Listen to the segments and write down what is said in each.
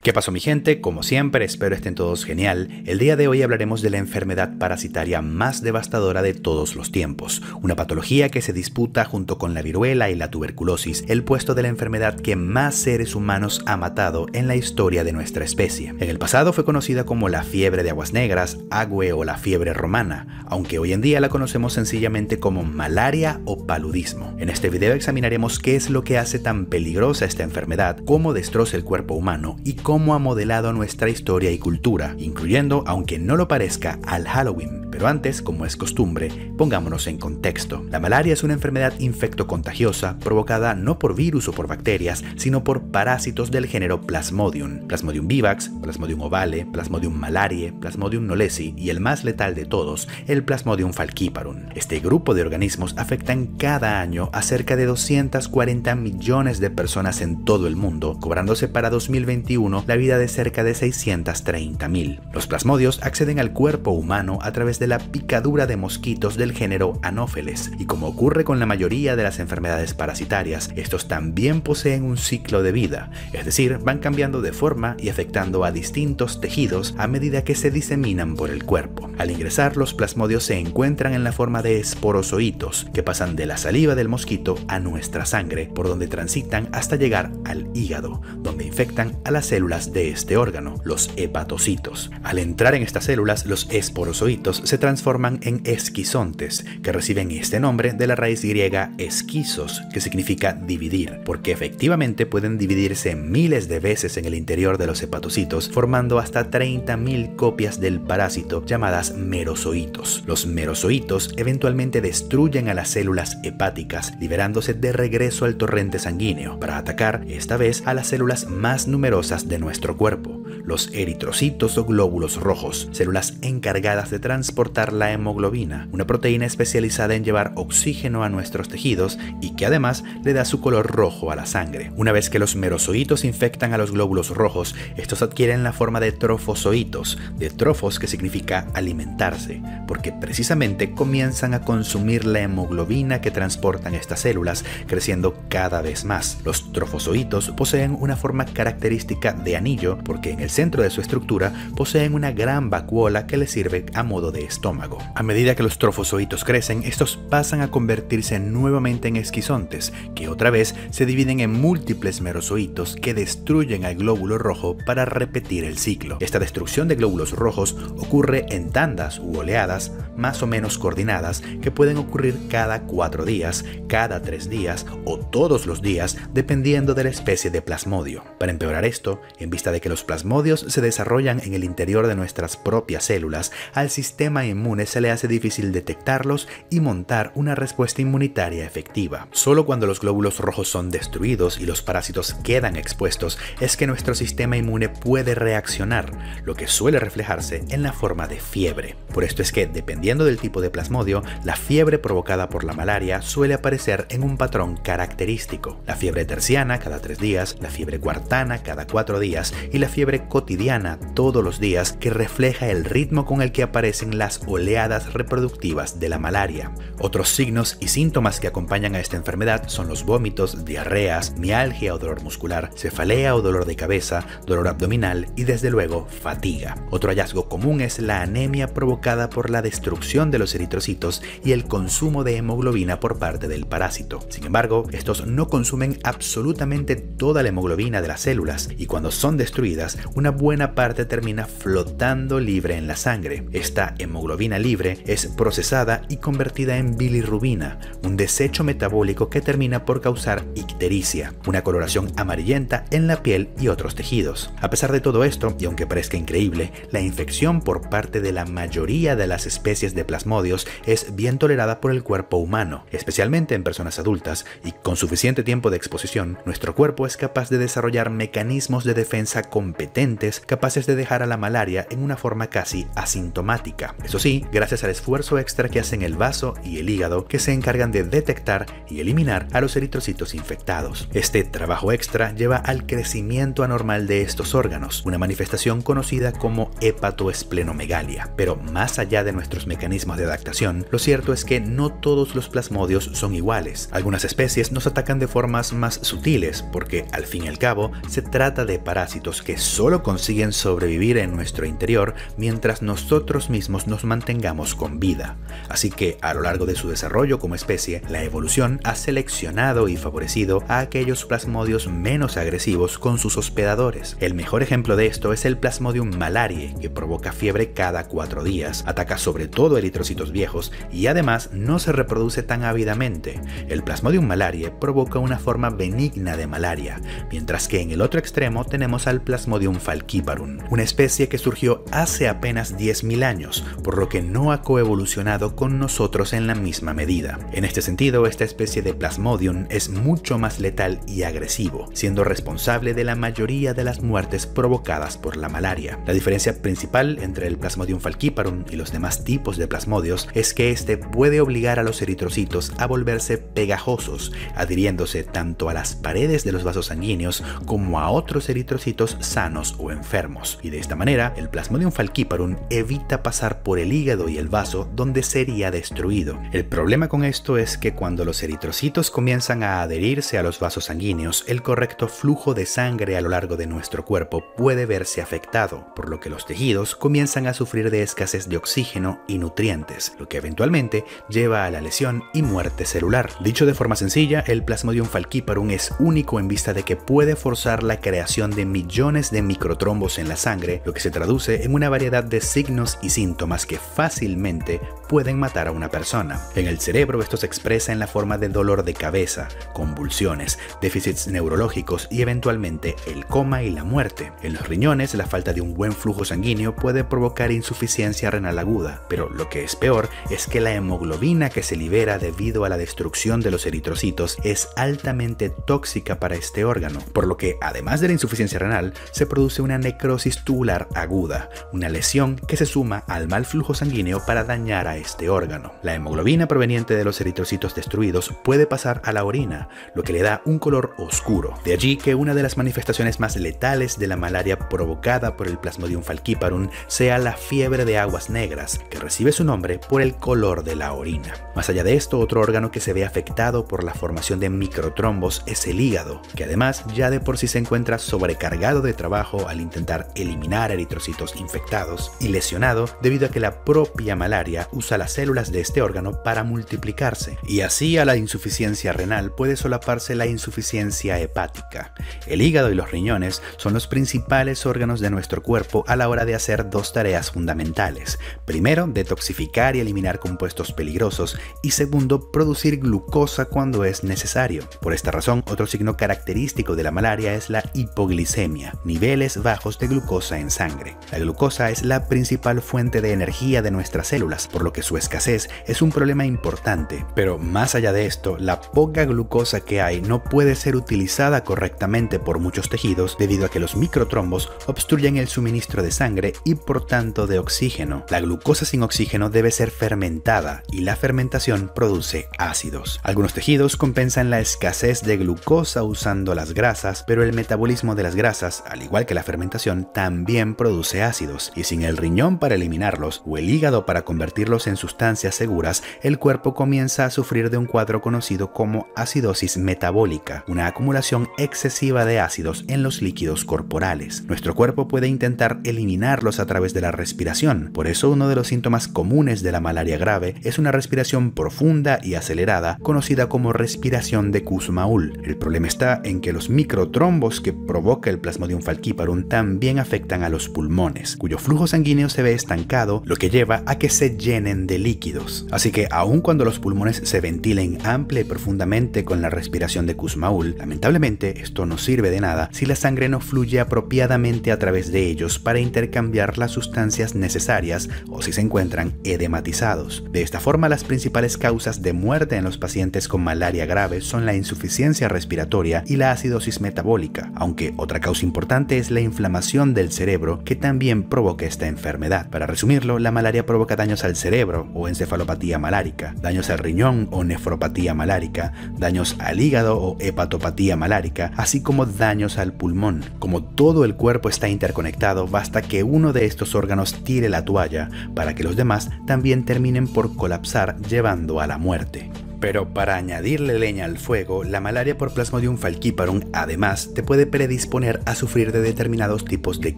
¿Qué pasó, mi gente? Como siempre, espero estén todos genial. El día de hoy hablaremos de la enfermedad parasitaria más devastadora de todos los tiempos, una patología que se disputa junto con la viruela y la tuberculosis el puesto de la enfermedad que más seres humanos ha matado en la historia de nuestra especie. En el pasado fue conocida como la fiebre de aguas negras, ague o la fiebre romana, aunque hoy en día la conocemos sencillamente como malaria o paludismo. En este video examinaremos qué es lo que hace tan peligrosa esta enfermedad, cómo destroza el cuerpo humano y cómo ha modelado nuestra historia y cultura, incluyendo, aunque no lo parezca, al Halloween. Pero antes, como es costumbre, pongámonos en contexto. La malaria es una enfermedad infectocontagiosa provocada no por virus o por bacterias, sino por parásitos del género Plasmodium. Plasmodium vivax, Plasmodium ovale, Plasmodium malariae, Plasmodium knowlesi y el más letal de todos, el Plasmodium falciparum. Este grupo de organismos afectan cada año a cerca de 240 millones de personas en todo el mundo, cobrándose para 2021 la vida de cerca de 630.000. Los plasmodios acceden al cuerpo humano a través de la picadura de mosquitos del género Anopheles, y como ocurre con la mayoría de las enfermedades parasitarias, estos también poseen un ciclo de vida, es decir, van cambiando de forma y afectando a distintos tejidos a medida que se diseminan por el cuerpo. Al ingresar, los plasmodios se encuentran en la forma de esporozoitos, que pasan de la saliva del mosquito a nuestra sangre, por donde transitan hasta llegar al hígado, donde infectan a las células de este órgano, los hepatocitos. Al entrar en estas células, los esporozoitos se transforman en esquizontes, que reciben este nombre de la raíz griega esquizos, que significa dividir, porque efectivamente pueden dividirse miles de veces en el interior de los hepatocitos, formando hasta 30.000 copias del parásito llamadas merozoitos. Los merozoitos eventualmente destruyen a las células hepáticas, liberándose de regreso al torrente sanguíneo, para atacar esta vez a las células más numerosas de nuestro cuerpo, los eritrocitos o glóbulos rojos, células encargadas de transportar la hemoglobina, una proteína especializada en llevar oxígeno a nuestros tejidos y que además le da su color rojo a la sangre. Una vez que los merozoitos infectan a los glóbulos rojos, estos adquieren la forma de trofozoitos, de trofos que significa alimentarse, porque precisamente comienzan a consumir la hemoglobina que transportan estas células, creciendo cada vez más. Los trofozoitos poseen una forma característica de anillo porque en el centro de su estructura poseen una gran vacuola que les sirve a modo de estómago. A medida que los trofozoitos crecen, estos pasan a convertirse nuevamente en esquizontes, que otra vez se dividen en múltiples merozoitos que destruyen al glóbulo rojo para repetir el ciclo. Esta destrucción de glóbulos rojos ocurre en tandas u oleadas más o menos coordinadas que pueden ocurrir cada 4 días, cada 3 días o todos los días, dependiendo de la especie de plasmodio. Para empeorar esto, en vista de que los plasmodios se desarrollan en el interior de nuestras propias células, al sistema inmune se le hace difícil detectarlos y montar una respuesta inmunitaria efectiva. Solo cuando los glóbulos rojos son destruidos y los parásitos quedan expuestos es que nuestro sistema inmune puede reaccionar, lo que suele reflejarse en la forma de fiebre. Por esto es que, dependiendo del tipo de plasmodio, la fiebre provocada por la malaria suele aparecer en un patrón característico. La fiebre terciana cada 3 días, la fiebre cuartana cada 4 días y la fiebre cotidiana todos los días, que refleja el ritmo con el que aparecen las oleadas reproductivas de la malaria. Otros signos y síntomas que acompañan a esta enfermedad son los vómitos, diarreas, mialgia o dolor muscular, cefalea o dolor de cabeza, dolor abdominal y desde luego fatiga. Otro hallazgo común es la anemia provocada por la destrucción de los eritrocitos y el consumo de hemoglobina por parte del parásito. Sin embargo, estos no consumen absolutamente toda la hemoglobina de las células y cuando son destruidas, una buena parte termina flotando libre en la sangre. Esta hemoglobina libre es procesada y convertida en bilirrubina, un desecho metabólico que termina por causar ictericia, una coloración amarillenta en la piel y otros tejidos. A pesar de todo esto, y aunque parezca increíble, la infección por parte de la mayoría de las especies de plasmodios es bien tolerada por el cuerpo humano, especialmente en personas adultas, y con suficiente tiempo de exposición, nuestro cuerpo es capaz de desarrollar mecanismos de defensa competentes potentes capaces de dejar a la malaria en una forma casi asintomática. Eso sí, gracias al esfuerzo extra que hacen el vaso y el hígado, que se encargan de detectar y eliminar a los eritrocitos infectados. Este trabajo extra lleva al crecimiento anormal de estos órganos, una manifestación conocida como hepatoesplenomegalia. Pero más allá de nuestros mecanismos de adaptación, lo cierto es que no todos los plasmodios son iguales. Algunas especies nos atacan de formas más sutiles, porque al fin y al cabo se trata de parásitos que solo consiguen sobrevivir en nuestro interior mientras nosotros mismos nos mantengamos con vida. Así que a lo largo de su desarrollo como especie, la evolución ha seleccionado y favorecido a aquellos plasmodios menos agresivos con sus hospedadores. El mejor ejemplo de esto es el Plasmodium malariae, que provoca fiebre cada 4 días, ataca sobre todo eritrocitos viejos y además no se reproduce tan ávidamente. El Plasmodium malariae provoca una forma benigna de malaria, mientras que en el otro extremo tenemos al Plasmodium falciparum, una especie que surgió hace apenas 10.000 años, por lo que no ha coevolucionado con nosotros en la misma medida. En este sentido, esta especie de Plasmodium es mucho más letal y agresivo, siendo responsable de la mayoría de las muertes provocadas por la malaria. La diferencia principal entre el Plasmodium falciparum y los demás tipos de plasmodios es que este puede obligar a los eritrocitos a volverse pegajosos, adhiriéndose tanto a las paredes de los vasos sanguíneos como a otros eritrocitos sanos o enfermos. Y de esta manera, el Plasmodium falciparum evita pasar por el hígado y el vaso donde sería destruido. El problema con esto es que cuando los eritrocitos comienzan a adherirse a los vasos sanguíneos, el correcto flujo de sangre a lo largo de nuestro cuerpo puede verse afectado, por lo que los tejidos comienzan a sufrir de escasez de oxígeno y nutrientes, lo que eventualmente lleva a la lesión y muerte celular. Dicho de forma sencilla, el Plasmodium falciparum es único en vista de que puede forzar la creación de millones de microtrombos en la sangre, lo que se traduce en una variedad de signos y síntomas que fácilmente pueden matar a una persona. En el cerebro esto se expresa en la forma de dolor de cabeza, convulsiones, déficits neurológicos y eventualmente el coma y la muerte. En los riñones, la falta de un buen flujo sanguíneo puede provocar insuficiencia renal aguda, pero lo que es peor es que la hemoglobina que se libera debido a la destrucción de los eritrocitos es altamente tóxica para este órgano, por lo que además de la insuficiencia renal, se produce una necrosis tubular aguda, una lesión que se suma al mal flujo sanguíneo para dañar a este órgano. La hemoglobina proveniente de los eritrocitos destruidos puede pasar a la orina, lo que le da un color oscuro. De allí que una de las manifestaciones más letales de la malaria provocada por el Plasmodium falciparum sea la fiebre de aguas negras, que recibe su nombre por el color de la orina. Más allá de esto, otro órgano que se ve afectado por la formación de microtrombos es el hígado, que además ya de por sí se encuentra sobrecargado de trabajo al intentar eliminar eritrocitos infectados y lesionado debido a que la propia malaria usa las células de este órgano para multiplicarse. Y así a la insuficiencia renal puede solaparse la insuficiencia hepática. El hígado y los riñones son los principales órganos de nuestro cuerpo a la hora de hacer dos tareas fundamentales. Primero, detoxificar y eliminar compuestos peligrosos y segundo, producir glucosa cuando es necesario. Por esta razón, otro signo característico de la malaria es la hipoglicemia, niveles bajos de glucosa en sangre. La glucosa es la principal fuente de energía de nuestras células, por lo que su escasez es un problema importante. Pero más allá de esto, la poca glucosa que hay no puede ser utilizada correctamente por muchos tejidos debido a que los microtrombos obstruyen el suministro de sangre y por tanto de oxígeno. La glucosa sin oxígeno debe ser fermentada y la fermentación produce ácidos. Algunos tejidos compensan la escasez de glucosa usando las grasas, pero el metabolismo de las grasas, al igual que la fermentación, también produce ácidos, y sin el riñón para eliminarlos o el hígado para convertirlos en sustancias seguras, el cuerpo comienza a sufrir de un cuadro conocido como acidosis metabólica, una acumulación excesiva de ácidos en los líquidos corporales. Nuestro cuerpo puede intentar eliminarlos a través de la respiración, por eso uno de los síntomas comunes de la malaria grave es una respiración profunda y acelerada, conocida como respiración de Kussmaul. El problema está en que los microtrombos que provoca el Plasmodium falciparum también afectan a los pulmones, cuyo flujo sanguíneo se ve estancado, lo que lleva a que se llenen de líquidos. Así que aun cuando los pulmones se ventilen amplia y profundamente con la respiración de Kussmaul, lamentablemente esto no sirve de nada si la sangre no fluye apropiadamente a través de ellos para intercambiar las sustancias necesarias o si se encuentran edematizados. De esta forma, las principales causas de muerte en los pacientes con malaria grave son la insuficiencia respiratoria y la acidosis metabólica, aunque otra causa importante es la la inflamación del cerebro que también provoca esta enfermedad. Para resumirlo, la malaria provoca daños al cerebro o encefalopatía malárica, daños al riñón o nefropatía malárica, daños al hígado o hepatopatía malárica, así como daños al pulmón. Como todo el cuerpo está interconectado, basta que uno de estos órganos tire la toalla para que los demás también terminen por colapsar, llevando a la muerte. Pero para añadirle leña al fuego, la malaria por Plasmodium falciparum además te puede predisponer a sufrir de determinados tipos de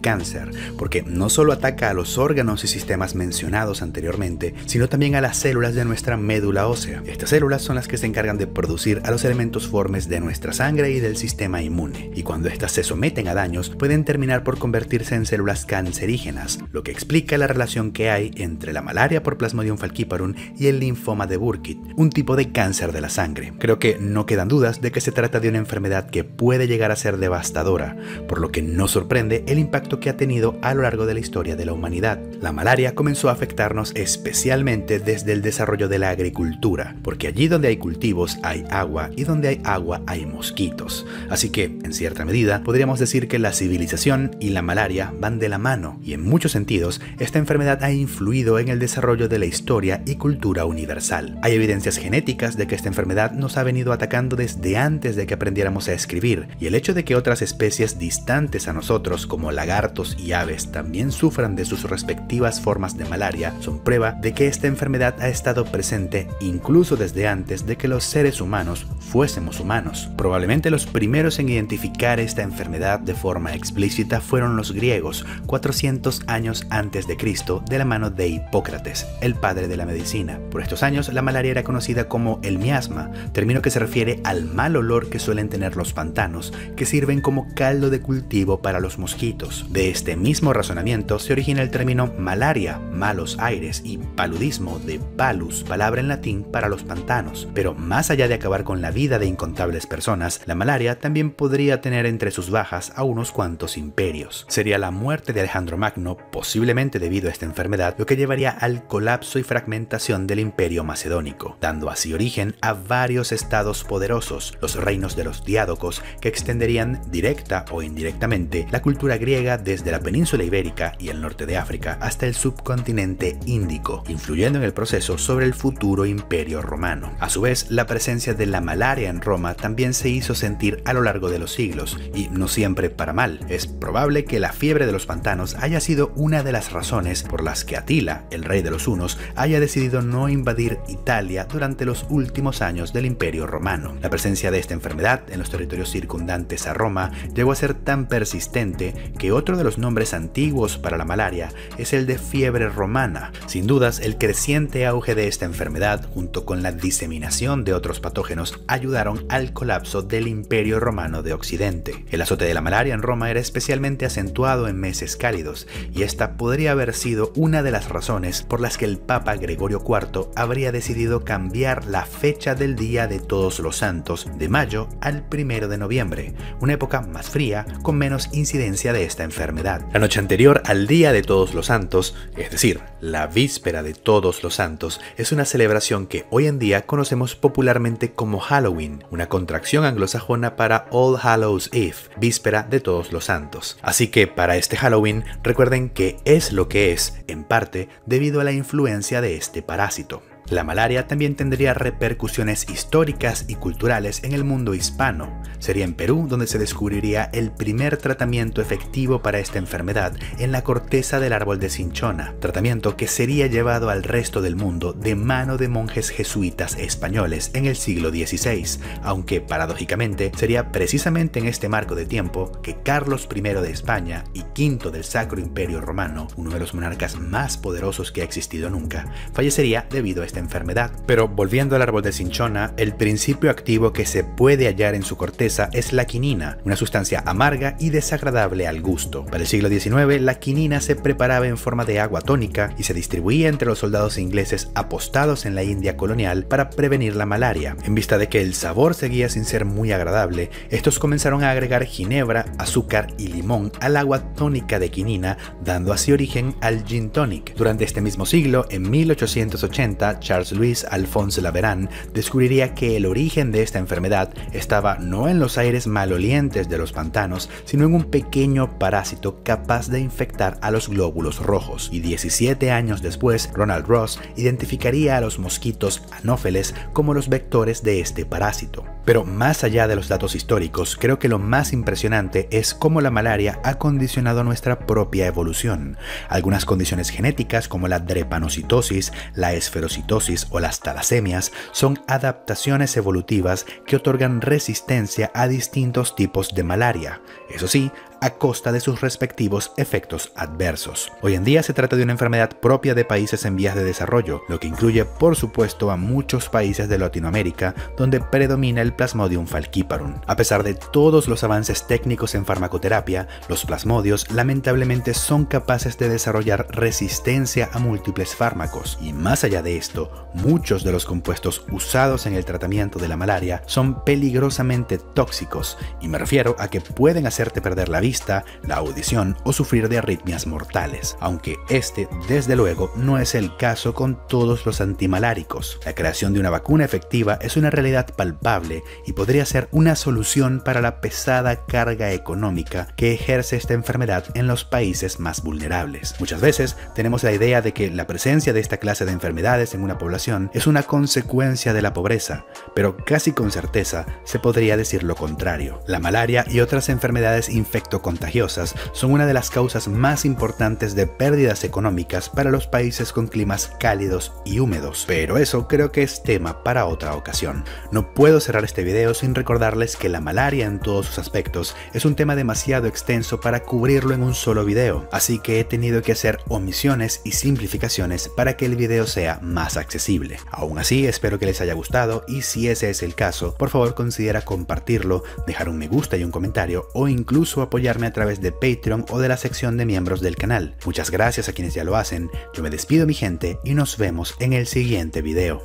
cáncer, porque no solo ataca a los órganos y sistemas mencionados anteriormente, sino también a las células de nuestra médula ósea. Estas células son las que se encargan de producir a los elementos formes de nuestra sangre y del sistema inmune, y cuando éstas se someten a daños pueden terminar por convertirse en células cancerígenas, lo que explica la relación que hay entre la malaria por Plasmodium falciparum y el linfoma de Burkitt, un tipo de cáncer de la sangre. Creo que no quedan dudas de que se trata de una enfermedad que puede llegar a ser devastadora, por lo que no sorprende el impacto que ha tenido a lo largo de la historia de la humanidad. La malaria comenzó a afectarnos especialmente desde el desarrollo de la agricultura, porque allí donde hay cultivos hay agua y donde hay agua hay mosquitos. Así que, en cierta medida, podríamos decir que la civilización y la malaria van de la mano, y en muchos sentidos, esta enfermedad ha influido en el desarrollo de la historia y cultura universal. Hay evidencias genéticas de que esta enfermedad nos ha venido atacando desde antes de que aprendiéramos a escribir, y el hecho de que otras especies distantes a nosotros como lagartos y aves también sufran de sus respectivas formas de malaria son prueba de que esta enfermedad ha estado presente incluso desde antes de que los seres humanos fuésemos humanos. Probablemente los primeros en identificar esta enfermedad de forma explícita fueron los griegos, 400 años antes de Cristo, de la mano de Hipócrates, el padre de la medicina. Por estos años la malaria era conocida como el miasma, término que se refiere al mal olor que suelen tener los pantanos, que sirven como caldo de cultivo para los mosquitos. De este mismo razonamiento se origina el término malaria, malos aires, y paludismo, de palus, palabra en latín para los pantanos. Pero más allá de acabar con la vida de incontables personas, la malaria también podría tener entre sus bajas a unos cuantos imperios. Sería la muerte de Alejandro Magno, posiblemente debido a esta enfermedad, lo que llevaría al colapso y fragmentación del imperio macedónico, dando así origen a varios estados poderosos, los reinos de los diádocos, que extenderían directa o indirectamente la cultura griega desde la península ibérica y el norte de África hasta el subcontinente índico, influyendo en el proceso sobre el futuro imperio romano. A su vez, la presencia de la malaria en Roma también se hizo sentir a lo largo de los siglos, y no siempre para mal. Es probable que la fiebre de los pantanos haya sido una de las razones por las que Atila, el rey de los hunos, haya decidido no invadir Italia durante los últimos años del Imperio Romano. La presencia de esta enfermedad en los territorios circundantes a Roma llegó a ser tan persistente que otro de los nombres antiguos para la malaria es el de fiebre romana. Sin dudas, el creciente auge de esta enfermedad, junto con la diseminación de otros patógenos, ayudaron al colapso del Imperio Romano de Occidente. El azote de la malaria en Roma era especialmente acentuado en meses cálidos, y esta podría haber sido una de las razones por las que el Papa Gregorio IV habría decidido cambiar la fecha del Día de Todos los Santos de mayo al 1 de noviembre, una época más fría con menos incidencia de esta enfermedad. La noche anterior al Día de Todos los Santos, es decir, la víspera de Todos los Santos, es una celebración que hoy en día conocemos popularmente como Halloween, una contracción anglosajona para All Hallows Eve, víspera de Todos los Santos. Así que para este Halloween recuerden que es lo que es, en parte debido a la influencia de este parásito. La malaria también tendría repercusiones históricas y culturales en el mundo hispano. Sería en Perú donde se descubriría el primer tratamiento efectivo para esta enfermedad en la corteza del árbol de cinchona, tratamiento que sería llevado al resto del mundo de mano de monjes jesuitas españoles en el siglo XVI, aunque paradójicamente sería precisamente en este marco de tiempo que Carlos I de España y V del Sacro Imperio Romano, uno de los monarcas más poderosos que ha existido nunca, fallecería debido a esta enfermedad. Pero volviendo al árbol de cinchona, el principio activo que se puede hallar en su corteza es la quinina, una sustancia amarga y desagradable al gusto. Para el siglo XIX, la quinina se preparaba en forma de agua tónica y se distribuía entre los soldados ingleses apostados en la India colonial para prevenir la malaria. En vista de que el sabor seguía sin ser muy agradable, estos comenzaron a agregar ginebra, azúcar y limón al agua tónica de quinina, dando así origen al gin tonic. Durante este mismo siglo, en 1880, Charles-Louis Alphonse Laveran descubriría que el origen de esta enfermedad estaba no en los aires malolientes de los pantanos, sino en un pequeño parásito capaz de infectar a los glóbulos rojos. Y 17 años después, Ronald Ross identificaría a los mosquitos anófeles como los vectores de este parásito. Pero más allá de los datos históricos, creo que lo más impresionante es cómo la malaria ha condicionado nuestra propia evolución. Algunas condiciones genéticas como la drepanocitosis, la esferocitosis o las talasemias son adaptaciones evolutivas que otorgan resistencia a distintos tipos de malaria. Eso sí, a costa de sus respectivos efectos adversos. Hoy en día se trata de una enfermedad propia de países en vías de desarrollo, lo que incluye por supuesto a muchos países de Latinoamérica donde predomina el Plasmodium falciparum. A pesar de todos los avances técnicos en farmacoterapia, los plasmodios lamentablemente son capaces de desarrollar resistencia a múltiples fármacos, y más allá de esto, muchos de los compuestos usados en el tratamiento de la malaria son peligrosamente tóxicos, y me refiero a que pueden hacerte perder la vista, la audición o sufrir de arritmias mortales, aunque este desde luego no es el caso con todos los antimaláricos. La creación de una vacuna efectiva es una realidad palpable y podría ser una solución para la pesada carga económica que ejerce esta enfermedad en los países más vulnerables. Muchas veces tenemos la idea de que la presencia de esta clase de enfermedades en una población es una consecuencia de la pobreza, pero casi con certeza se podría decir lo contrario. La malaria y otras enfermedades infectocontagiosas son una de las causas más importantes de pérdidas económicas para los países con climas cálidos y húmedos, pero eso creo que es tema para otra ocasión. No puedo cerrar este video sin recordarles que la malaria en todos sus aspectos es un tema demasiado extenso para cubrirlo en un solo video, así que he tenido que hacer omisiones y simplificaciones para que el video sea más accesible. Aún así, espero que les haya gustado, y si ese es el caso, por favor considera compartirlo, dejar un me gusta y un comentario, o incluso apoyarme a través de Patreon o de la sección de miembros del canal. Muchas gracias a quienes ya lo hacen, yo me despido mi gente y nos vemos en el siguiente video.